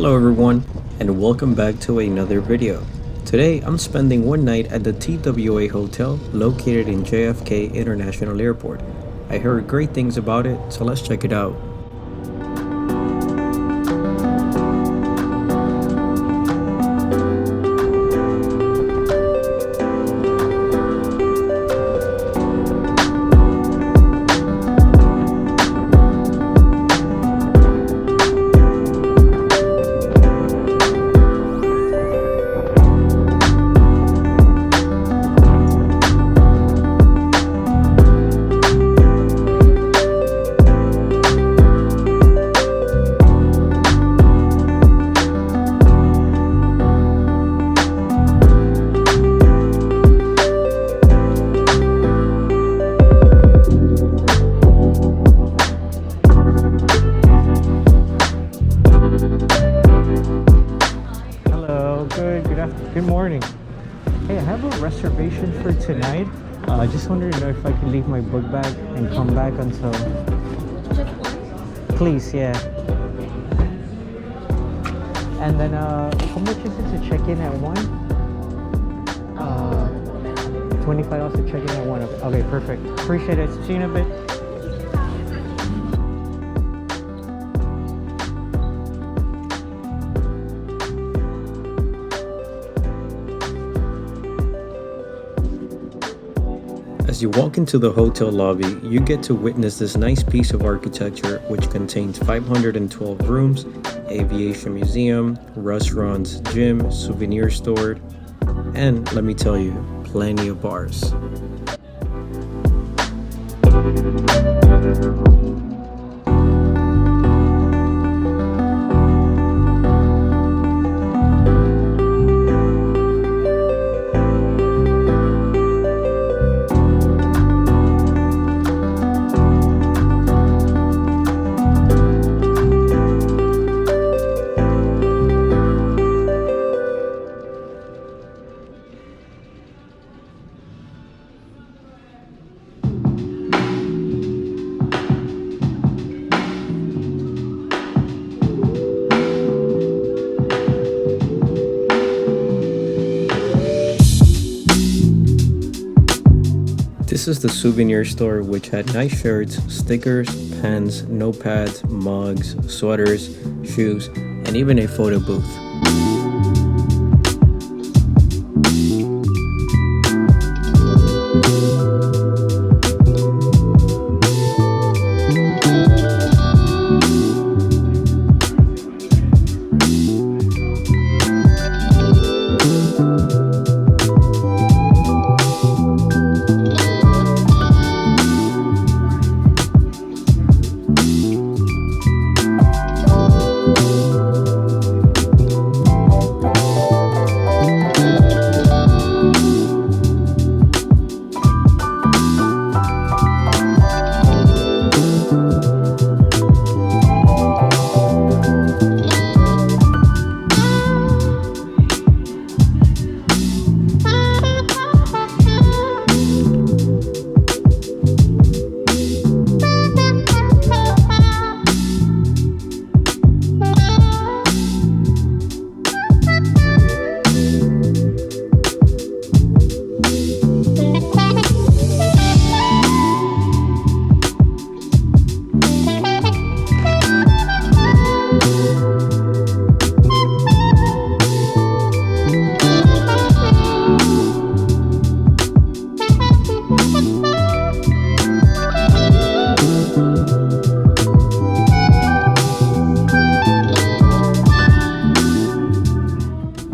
Hello everyone, and welcome back to another video. Today I'm spending one night at the TWA Hotel located in JFK International Airport. I heard great things about it, so let's check it out. Good morning. Hey, I have a reservation for tonight. I just wanted to know if I could leave my book bag and come back until... Just one? Please, yeah. And then, how much is it to check in at 1? $25 to check in at 1. Okay, perfect. Appreciate it. See you in a bit. As you walk into the hotel lobby, you get to witness this nice piece of architecture which contains 512 rooms, aviation museum, restaurants, gym, souvenir store, and let me tell you, plenty of bars. This is the souvenir store, which had nice shirts, stickers, pens, notepads, mugs, sweaters, shoes, and even a photo booth.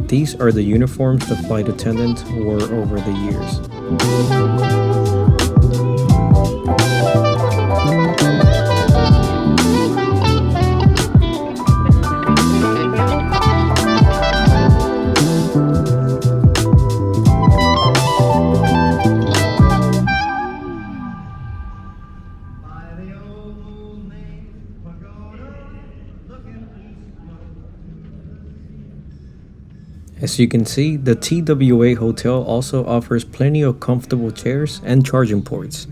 These are the uniforms the flight attendants wore over the years. As you can see, the TWA Hotel also offers plenty of comfortable chairs and charging ports.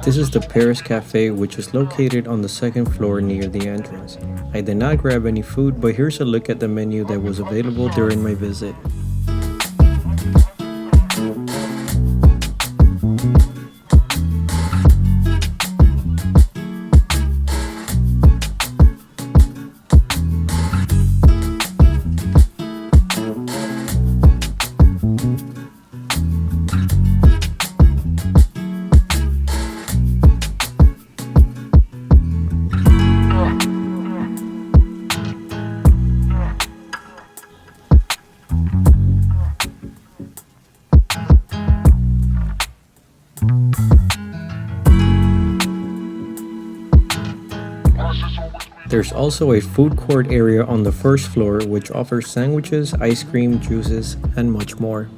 This is the Paris Cafe, which is located on the second floor near the entrance. I did not grab any food, but here's a look at the menu that was available during my visit. There's also a food court area on the first floor which offers sandwiches, ice cream, juices, and much more.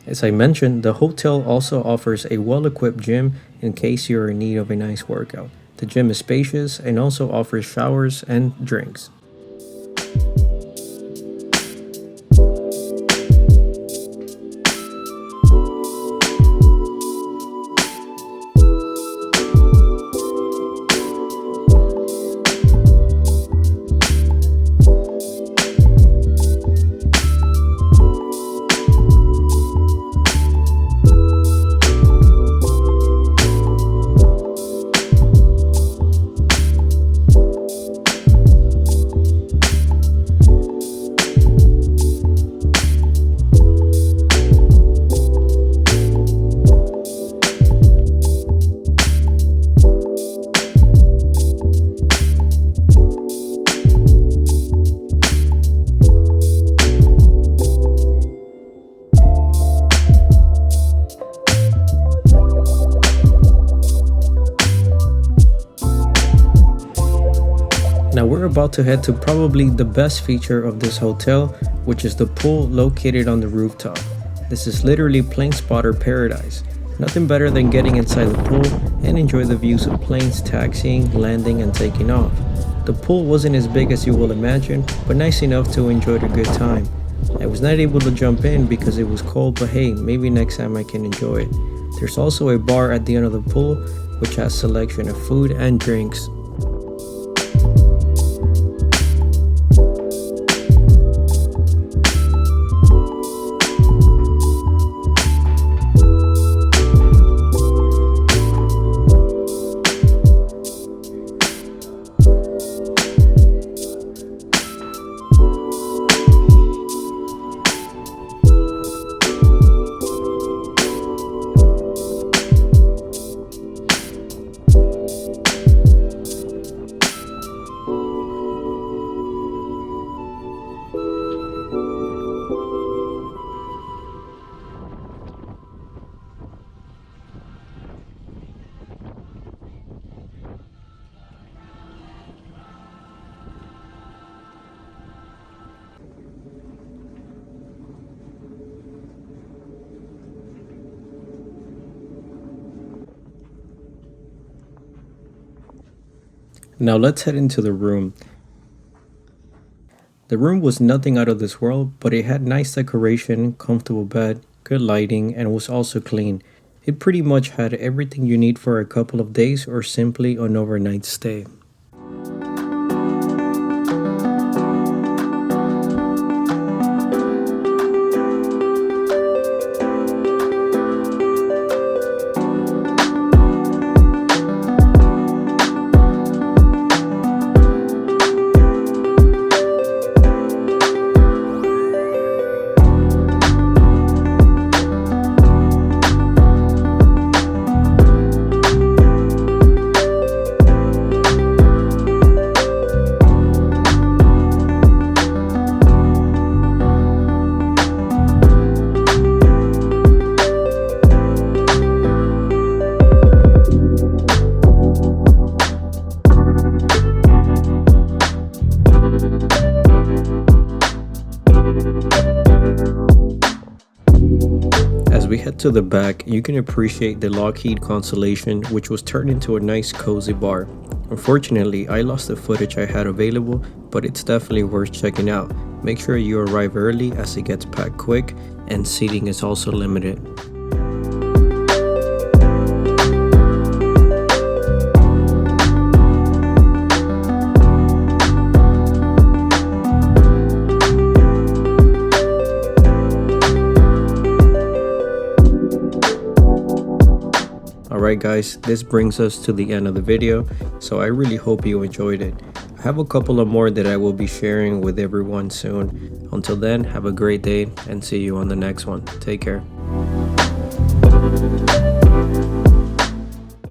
As I mentioned, the hotel also offers a well-equipped gym in case you're in need of a nice workout. The gym is spacious and also offers showers and drinks. Now we're about to head to probably the best feature of this hotel, which is the pool located on the rooftop. This is literally plane spotter paradise. Nothing better than getting inside the pool and enjoy the views of planes taxiing, landing, and taking off. The pool wasn't as big as you will imagine, but nice enough to enjoy a good time. I was not able to jump in because it was cold, but hey, maybe next time I can enjoy it. There's also a bar at the end of the pool, which has selection of food and drinks. Now let's head into the room. The room was nothing out of this world, but it had nice decoration, comfortable bed, good lighting, and was also clean. It pretty much had everything you need for a couple of days or simply an overnight stay. As we head to the back, you can appreciate the Lockheed Constellation, which was turned into a nice cozy bar. Unfortunately, I lost the footage I had available, but it's definitely worth checking out. Make sure you arrive early as it gets packed quick, and seating is also limited. Alright guys, this brings us to the end of the video, so I really hope you enjoyed it. I have a couple of more that I will be sharing with everyone soon. Until then, have a great day and see you on the next one. Take care.